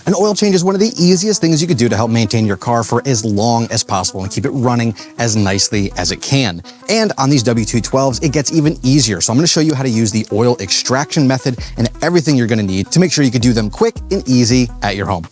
An oil change is one of the easiest things you could do to help maintain your car for as long as possible and keep it running as nicely as it can. And on these W212s, it gets even easier. So I'm going to show you how to use the oil extraction method and everything you're going to need to make sure you can do them quick and easy at your home.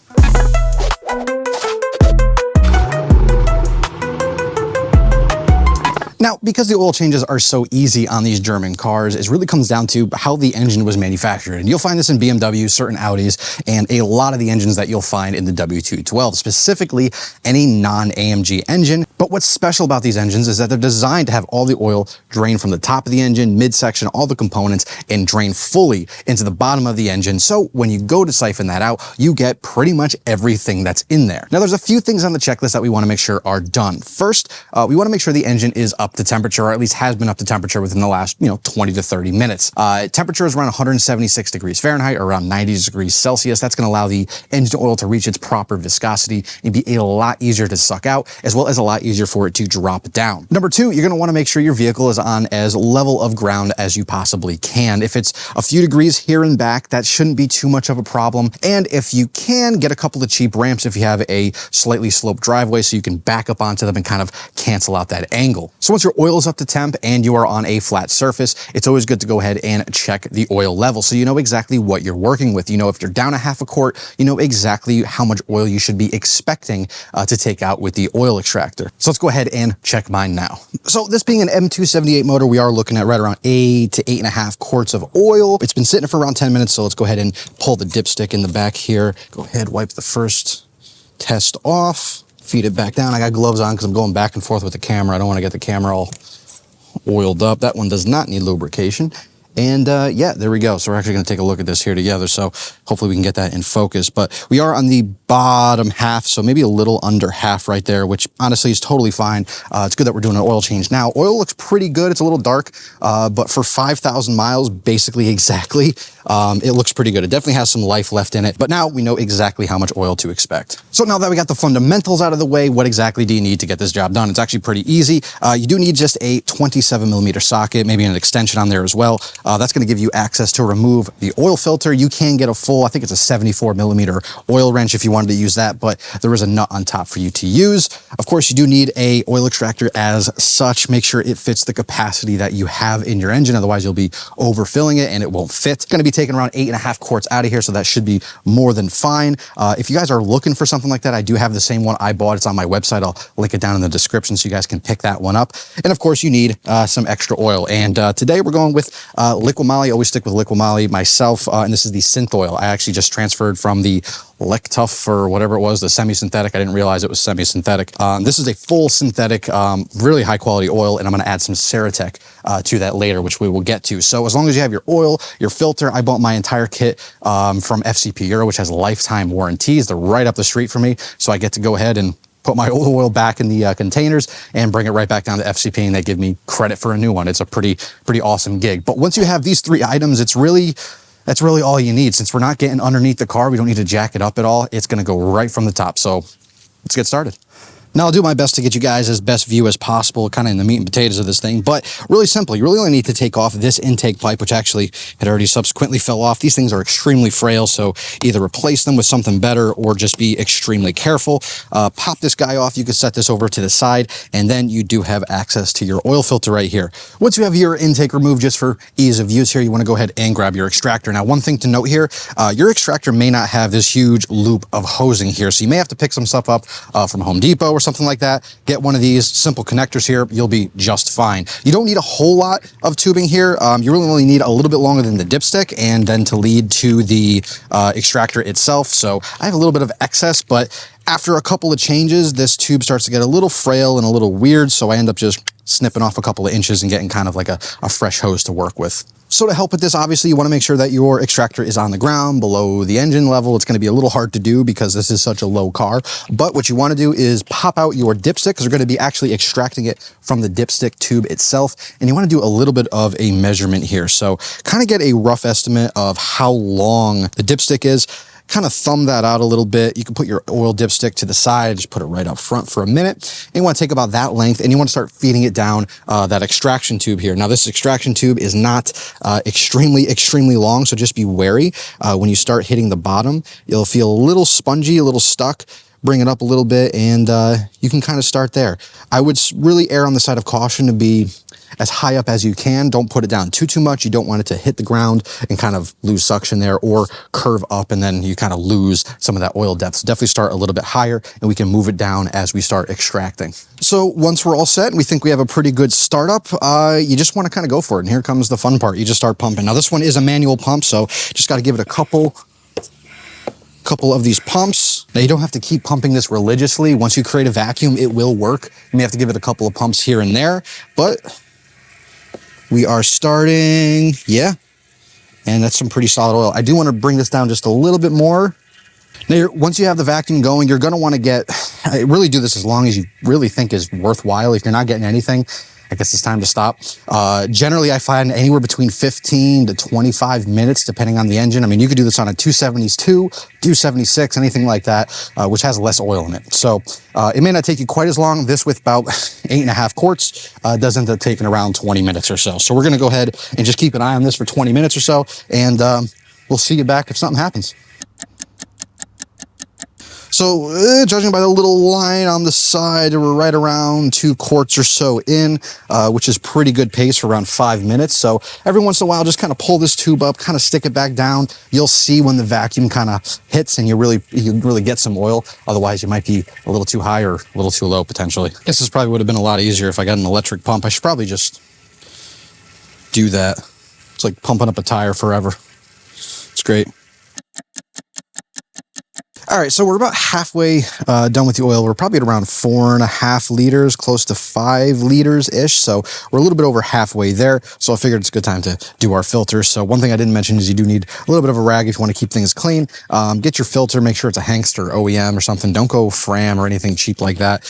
Now, because the oil changes are so easy on these German cars, it really comes down to how the engine was manufactured. And you'll find this in BMW, certain Audis, and a lot of the engines that you'll find in the W212, specifically any non-AMG engine. But what's special about these engines is that they're designed to have all the oil drain from the top of the engine, midsection, all the components, and drain fully into the bottom of the engine. So when you go to siphon that out, you get pretty much everything that's in there. Now, there's a few things on the checklist that we want to make sure are done. First, we want to make sure the engine is up to temperature, or at least has been up to temperature within the last, 20 to 30 minutes. Temperature is around 176 degrees Fahrenheit or around 90 degrees Celsius. That's going to allow the engine oil to reach its proper viscosity and be a lot easier to suck out, as well as a lot easier for it to drop down. Number two, you're going to want to make sure your vehicle is on as level of ground as you possibly can. If it's a few degrees here and back, that shouldn't be too much of a problem. And if you can, get a couple of cheap ramps if you have a slightly sloped driveway so you can back up onto them and kind of cancel out that angle. So once your oil is up to temp and you are on a flat surface, it's always good to go ahead and check the oil level so you know exactly what you're working with. You know, if you're down a half a quart, you know exactly how much oil you should be expecting to take out with the oil extractor. So let's go ahead and check mine now. So this being an M278 motor, we are looking at right around 8 to 8.5 quarts of oil. It's been sitting for around 10 minutes, so let's go ahead and pull the dipstick in the back here. Go ahead, wipe the first test off, feed it back down. I got gloves on because I'm going back and forth with the camera. I don't want to get the camera all oiled up. That one does not need lubrication. And yeah, there we go. So we're actually going to take a look at this here together. So hopefully we can get that in focus. But we are on the bottom half, so maybe a little under half right there, which honestly is totally fine. It's good that we're doing an oil change now. Oil looks pretty good. It's a little dark, but for 5,000 miles, basically exactly, it looks pretty good. It definitely has some life left in it, but now we know exactly how much oil to expect. So now that we got the fundamentals out of the way, what exactly do you need to get this job done? It's actually pretty easy. You do need just a 27mm socket, maybe an extension on there as well. That's going to give you access to remove the oil filter. You can get a full, I think it's a 74mm oil wrench if you wanted to use that, but there is a nut on top for you to use. Of course, you do need a oil extractor as such. Make sure it fits the capacity that you have in your engine. Otherwise, you'll be overfilling it and it won't fit. It's going to be taking around 8.5 quarts out of here, so that should be more than fine. If you guys are looking for something like that, I do have the same one I bought. It's on my website. I'll link it down in the description so you guys can pick that one up. And of course, you need some extra oil. And today we're going with liquid moly. I always stick with liquid moly myself, and this is the synth oil. I actually just transferred from the Lectuff or whatever it was, the semi-synthetic. I didn't realize it was semi-synthetic. This is a full synthetic, really high quality oil, and I'm going to add some Ceratec to that later, which we will get to. So as long as you have your oil, your filter, I bought my entire kit from FCP Euro, which has lifetime warranties. They're right up the street from me, so I get to go ahead and put my old oil back in the containers and bring it right back down to FCP, and they give me credit for a new one. It's a pretty awesome gig. But once you have these three items, that's really all you need. Since we're not getting underneath the car, we don't need to jack it up at all. It's going to go right from the top. So let's get started. Now, I'll do my best to get you guys as best view as possible, kind of in the meat and potatoes of this thing, but really simple. You really only need to take off this intake pipe, which actually had already subsequently fell off. These things are extremely frail, so either replace them with something better or just be extremely careful. Pop this guy off. You can set this over to the side, and then you do have access to your oil filter right here. Once you have your intake removed, just for ease of use here, you want to go ahead and grab your extractor. Now, one thing to note here, your extractor may not have this huge loop of hosing here, so you may have to pick some stuff up from Home Depot or something like that. Get one of these simple connectors here. You'll be just fine. You don't need a whole lot of tubing here. You really only need a little bit longer than the dipstick and then to lead to the extractor itself. So I have a little bit of excess, but after a couple of changes, this tube starts to get a little frail and a little weird. So I end up just snipping off a couple of inches and getting kind of like a fresh hose to work with. So to help with this, obviously, you want to make sure that your extractor is on the ground below the engine level. It's going to be a little hard to do because this is such a low car. But what you want to do is pop out your dipstick, because we're going to be actually extracting it from the dipstick tube itself. And you want to do a little bit of a measurement here. So kind of get a rough estimate of how long the dipstick is. kind of thumb that out a little bit. You can put your oil dipstick to the side, just put it right up front for a minute. And you want to take about that length and you want to start feeding it down that extraction tube here. Now this extraction tube is not extremely long, so just be wary. When you start hitting the bottom, you'll feel a little spongy, a little stuck. Bring it up a little bit and you can kind of start there. I would really err on the side of caution to be as high up as you can. Don't put it down too much. You don't want it to hit the ground and kind of lose suction there, or curve up and then you kind of lose some of that oil depth. So definitely start a little bit higher and we can move it down as we start extracting. So once we're all set and we think we have a pretty good startup, you just want to kind of go for it. And here comes the fun part. You just start pumping. Now this one is a manual pump, so just got to give it a couple of these pumps. Now you don't have to keep pumping this religiously. Once you create a vacuum, it will work. You may have to give it a couple of pumps here and there, but we are starting, yeah, and that's some pretty solid oil. I do want to bring this down just a little bit more. Now, once you have the vacuum going, you're going to want to really do this as long as you really think is worthwhile. If you're not getting anything, I guess it's time to stop. Generally, I find anywhere between 15 to 25 minutes, depending on the engine. I mean, you could do this on a 272, 276, anything like that, which has less oil in it. So it may not take you quite as long. This with about 8.5 quarts does end up taking around 20 minutes or so. So we're going to go ahead and just keep an eye on this for 20 minutes or so, and we'll see you back if something happens. So judging by the little line on the side, we're right around 2 quarts or so in, which is pretty good pace for around 5 minutes. So every once in a while, just kind of pull this tube up, kind of stick it back down. You'll see when the vacuum kind of hits and you really get some oil. Otherwise, you might be a little too high or a little too low potentially. This probably would have been a lot easier if I got an electric pump. I should probably just do that. It's like pumping up a tire forever. It's great. All right, so we're about halfway done with the oil. We're probably at around 4.5 liters, close to 5 liters-ish. So we're a little bit over halfway there. So I figured it's a good time to do our filter. So one thing I didn't mention is you do need a little bit of a rag if you want to keep things clean. Get your filter, make sure it's a Hankster OEM or something. Don't go Fram or anything cheap like that.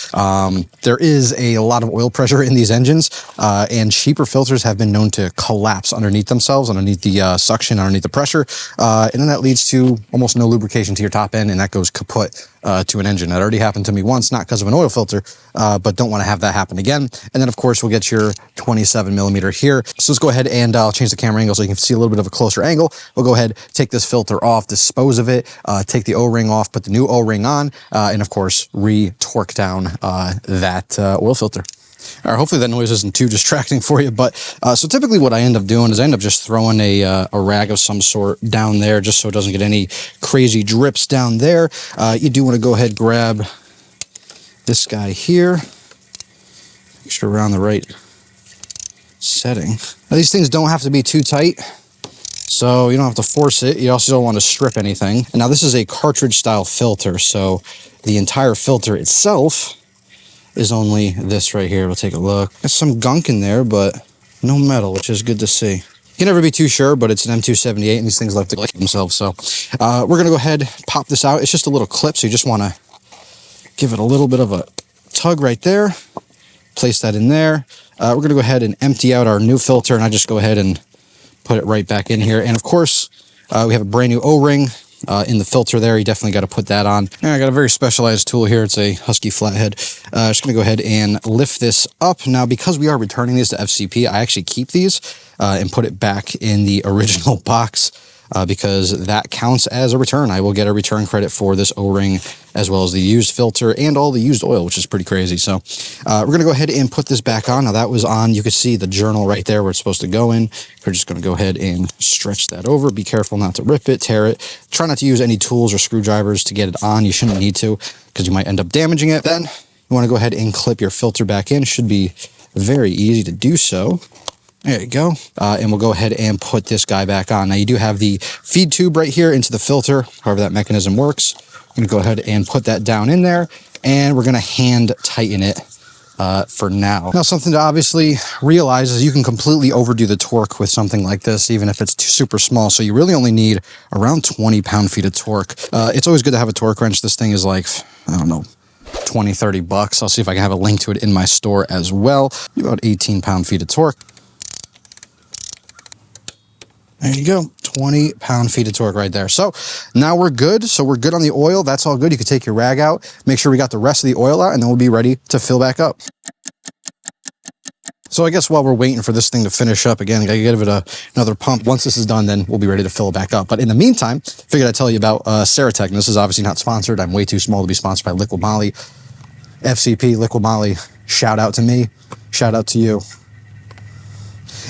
There is a lot of oil pressure in these engines, and cheaper filters have been known to collapse underneath themselves, underneath the suction, underneath the pressure. And then that leads to almost no lubrication to your top end, and that goes kaput to an engine. That already happened to me once, not because of an oil filter, but don't want to have that happen again. And then of course we'll get your 27 millimeter here. So let's go ahead and I'll change the camera angle so you can see a little bit of a closer angle. We'll go ahead, take this filter off, dispose of it, take the O-ring off, put the new O-ring on, and of course re-torque down that oil filter. All right, hopefully that noise isn't too distracting for you, but so typically what I end up doing is I end up just throwing a rag of some sort down there just so it doesn't get any crazy drips down there. You do want to go ahead and grab this guy here. Make sure we're on the right setting. Now these things don't have to be too tight, so you don't have to force it. You also don't want to strip anything. And now this is a cartridge style filter, so the entire filter itself is only this right here. We'll take a look. There's some gunk in there, but no metal, which is good to see. You can never be too sure, but it's an M278 and these things like to click themselves. So we're gonna go ahead, pop this out. It's just a little clip, so you just wanna give it a little bit of a tug right there. Place that in there. We're gonna go ahead and empty out our new filter, and I just go ahead and put it right back in here. And of course, we have a brand new O-ring in the filter there. You definitely got to put that on. And I got a very specialized tool here. It's a Husky flathead. Just going to go ahead and lift this up. Now, because we are returning these to FCP, I actually keep these and put it back in the original box because that counts as a return. I will get a return credit for this O-ring as well as the used filter and all the used oil, which is pretty crazy. So we're going to go ahead and put this back on. Now that was on, you can see the journal right there where it's supposed to go in. We're just going to go ahead and stretch that over. Be careful not to rip it, tear it. Try not to use any tools or screwdrivers to get it on. You shouldn't need to because you might end up damaging it. Then you want to go ahead and clip your filter back in. Should be very easy to do so. There you go. And we'll go ahead and put this guy back on. Now you do have the feed tube right here into the filter, however that mechanism works. I'm going to go ahead and put that down in there, and we're going to hand tighten it for now. Now, something to obviously realize is you can completely overdo the torque with something like this, even if it's super small. So you really only need around 20 pound-feet of torque. It's always good to have a torque wrench. This thing is like, I don't know, 20, 30 bucks. I'll see if I can have a link to it in my store as well. About 18 pound-feet of torque. There you go, 20 pound-feet of torque right there. So now we're good. So we're good on the oil. That's all good. You can take your rag out, make sure we got the rest of the oil out, and then we'll be ready to fill back up. So I guess while we're waiting for this thing to finish up, again, I gotta give it another pump. Once this is done, then we'll be ready to fill it back up. But in the meantime, figured I'd tell you about Ceratec. And this is obviously not sponsored. I'm way too small to be sponsored by Liquid Moly. FCP, Liquid Moly, shout out to me, shout out to you.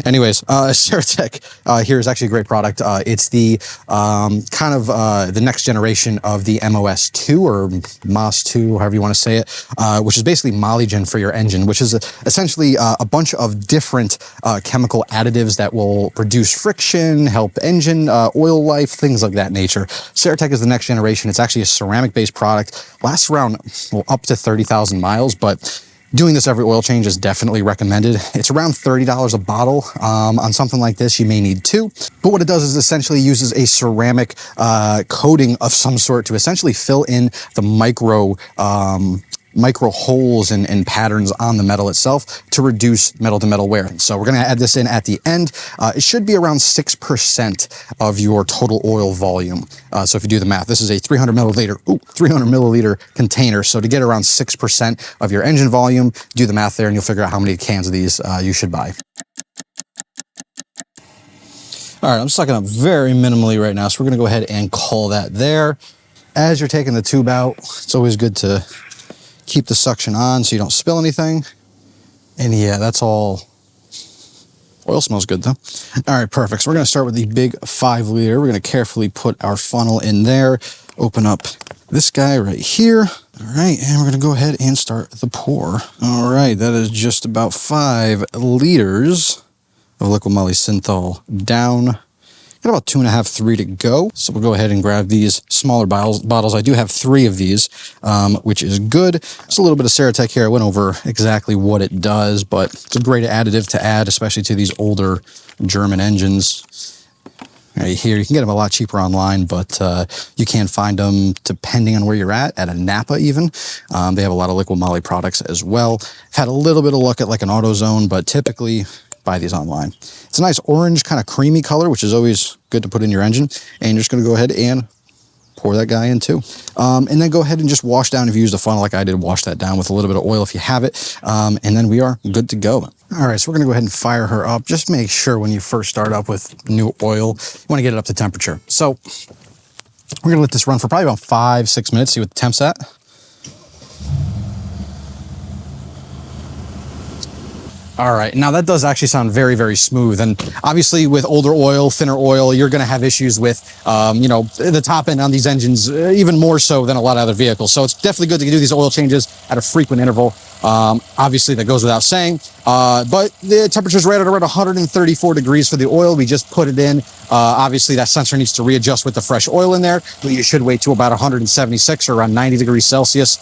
Anyways, Ceratec here is actually a great product. It's the the next generation of the MOS2 or MOS2, however you want to say it, which is basically Molygen for your engine, which is essentially a bunch of different chemical additives that will reduce friction, help engine oil life, things like that nature. Ceratec is the next generation. It's actually a ceramic-based product. Lasts around, well, up to 30,000 miles, but doing this every oil change is definitely recommended. It's around $30 a bottle. On something like this, you may need two. But what it does is essentially uses a ceramic coating of some sort to essentially fill in the micro holes and patterns on the metal itself to reduce metal-to-metal wear. So we're going to add this in at the end. It should be around 6% of your total oil volume. So if you do the math, this is a 300 milliliter container. So to get around 6% of your engine volume, do the math there and you'll figure out how many cans of these you should buy. All right, I'm sucking up very minimally right now, so we're going to go ahead and call that there. As you're taking the tube out, it's always good to keep the suction on so you don't spill anything. And yeah, that's all. Oil smells good though. All right, perfect. So we're gonna start with the big 5 liter. We're gonna carefully put our funnel in there, open up this guy right here. All right, and we're gonna go ahead and start the pour. All right, that is just about 5 liters of Liquid Moly Synthol down. Got about 2.5, 3 to go. So we'll go ahead and grab these smaller bottles. I do have 3 of these, which is good. Just a little bit of Ceratec here. I went over exactly what it does, but it's a great additive to add, especially to these older German engines. Right here, you can get them a lot cheaper online, but you can find them depending on where you're at a Napa even. They have a lot of Liquid Moly products as well. I've had a little bit of luck at like an AutoZone, but typically buy these online. It's a nice orange kind of creamy color, which is always good to put in your engine. And you're just going to go ahead and pour that guy in too. And then go ahead and just wash down, if you use a funnel like I did, wash that down with a little bit of oil if you have it. And then we are good to go. All right, so we're going to go ahead and fire her up. Just make sure when you first start up with new oil, you want to get it up to temperature. So we're going to let this run for probably about 5-6 minutes, see what the temp's at. All right, now that does actually sound very, very smooth. And obviously with older oil, thinner oil, you're gonna have issues with, you know, the top end on these engines, even more so than a lot of other vehicles. So it's definitely good to do these oil changes at a frequent interval. Obviously that goes without saying, but the temperature's right at around 134 degrees for the oil. We just put it in. Obviously that sensor needs to readjust with the fresh oil in there, but you should wait to about 176 or around 90 degrees Celsius.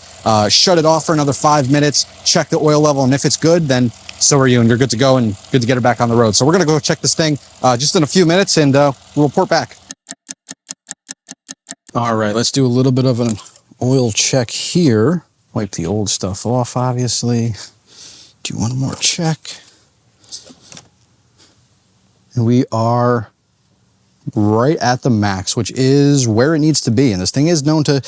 Shut it off for another 5 minutes, check the oil level, and if it's good, then so are you, and you're good to go and good to get her back on the road. So we're gonna go check this thing just in a few minutes, and we'll report back. All right, let's do a little bit of an oil check here. Wipe the old stuff off, obviously. Do one more check. And we are right at the max, which is where it needs to be. And this thing is known to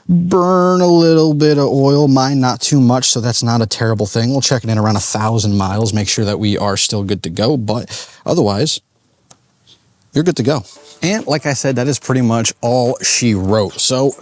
burn a little bit of oil, mine not too much, so that's not a terrible thing. We'll check it in around 1,000 miles, make sure that we are still good to go, but otherwise, you're good to go. And like I said, that is pretty much all she wrote. So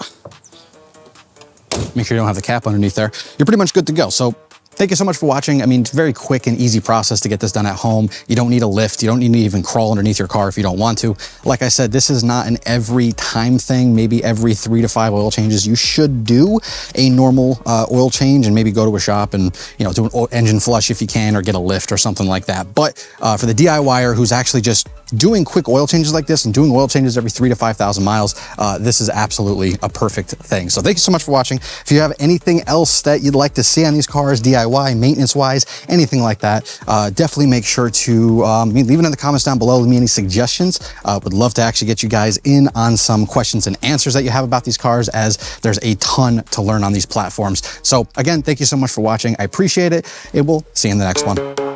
make sure you don't have the cap underneath there. You're pretty much good to go. So thank you so much for watching. I mean, it's a very quick and easy process to get this done at home. You don't need a lift. You don't need to even crawl underneath your car if you don't want to. Like I said, this is not an every time thing. Maybe every 3 to 5 oil changes, you should do a normal oil change and maybe go to a shop and, you know, do an engine flush if you can, or get a lift or something like that. But for the DIYer who's actually just doing quick oil changes like this and doing oil changes every 3,000 to 5,000 miles, this is absolutely a perfect thing. So thank you so much for watching. If you have anything else that you'd like to see on these cars, DIY, maintenance-wise, anything like that, definitely make sure to leave it in the comments down below. Leave me any suggestions. Would love to actually get you guys in on some questions and answers that you have about these cars, as there's a ton to learn on these platforms. So again, thank you so much for watching. I appreciate it. And we'll see you in the next one.